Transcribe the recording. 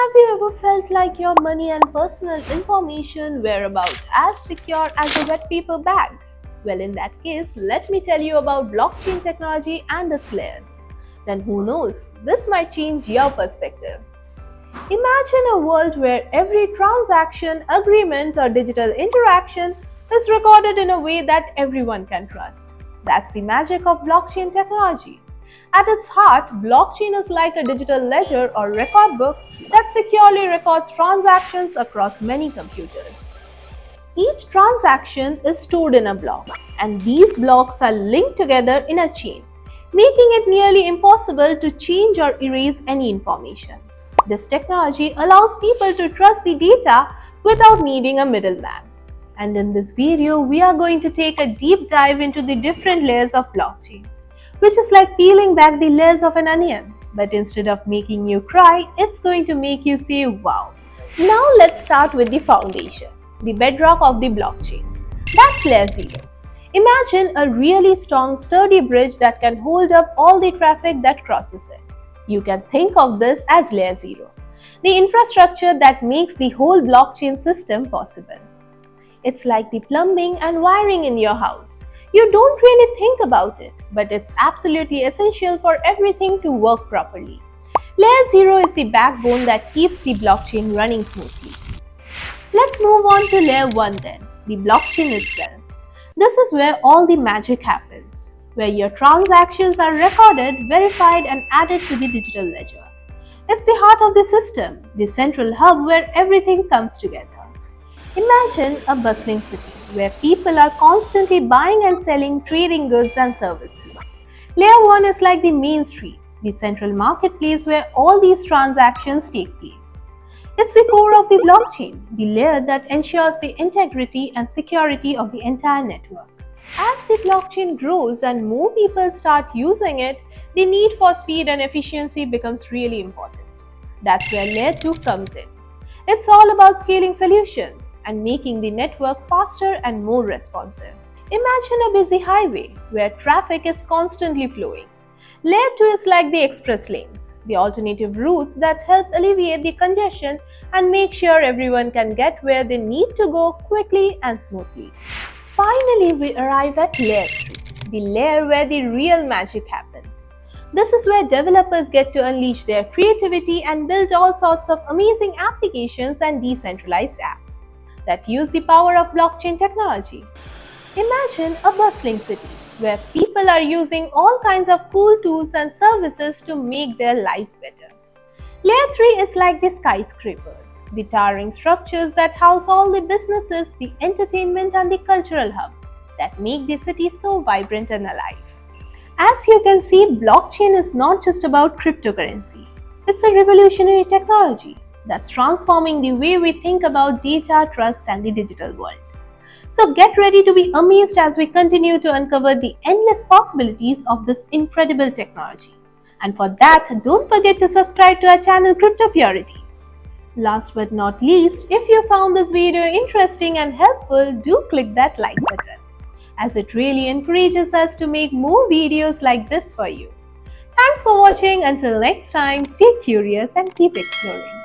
Have you ever felt like your money and personal information were about as secure as a wet paper bag? Well, in that case, let me tell you about blockchain technology and its layers. Then who knows, this might change your perspective. Imagine a world where every transaction, agreement, or digital interaction is recorded in a way that everyone can trust. That's the magic of blockchain technology. At its heart, blockchain is like a digital ledger or record book that securely records transactions across many computers. Each transaction is stored in a block, and these blocks are linked together in a chain, making it nearly impossible to change or erase any information. This technology allows people to trust the data without needing a middleman. And in this video, we are going to take a deep dive into the different layers of blockchain, which is like peeling back the layers of an onion. But instead of making you cry, it's going to make you say wow. Now let's start with the foundation, the bedrock of the blockchain. That's layer 0. Imagine a really strong, sturdy bridge that can hold up all the traffic that crosses it. You can think of this as layer 0, the infrastructure that makes the whole blockchain system possible. It's like the plumbing and wiring in your house. You don't really think about it, but it's absolutely essential for everything to work properly. Layer 0 is the backbone that keeps the blockchain running smoothly. Let's move on to layer 1 then, the blockchain itself. This is where all the magic happens, where your transactions are recorded, verified, and added to the digital ledger. It's the heart of the system, the central hub where everything comes together. Imagine a bustling city where people are constantly buying and selling, trading goods and services. Layer 1 is like the main street, the central marketplace where all these transactions take place. It's the core of the blockchain, the layer that ensures the integrity and security of the entire network. As the blockchain grows and more people start using it, the need for speed and efficiency becomes really important. That's where layer 2 comes in. It's all about scaling solutions and making the network faster and more responsive. Imagine a busy highway where traffic is constantly flowing. Layer 2 is like the express lanes, the alternative routes that help alleviate the congestion and make sure everyone can get where they need to go quickly and smoothly. Finally, we arrive at layer 3, the layer where the real magic happens. This is where developers get to unleash their creativity and build all sorts of amazing applications and decentralized apps that use the power of blockchain technology. Imagine a bustling city where people are using all kinds of cool tools and services to make their lives better. Layer 3 is like the skyscrapers, the towering structures that house all the businesses, the entertainment, and the cultural hubs that make the city so vibrant and alive. As you can see, blockchain is not just about cryptocurrency. It's a revolutionary technology that's transforming the way we think about data, trust, and the digital world. So get ready to be amazed as we continue to uncover the endless possibilities of this incredible technology. And for that, don't forget to subscribe to our channel Crypto Purity. Last but not least, if you found this video interesting and helpful, do click that like button, as it really encourages us to make more videos like this for you. Thanks for watching. Until next time, stay curious and keep exploring.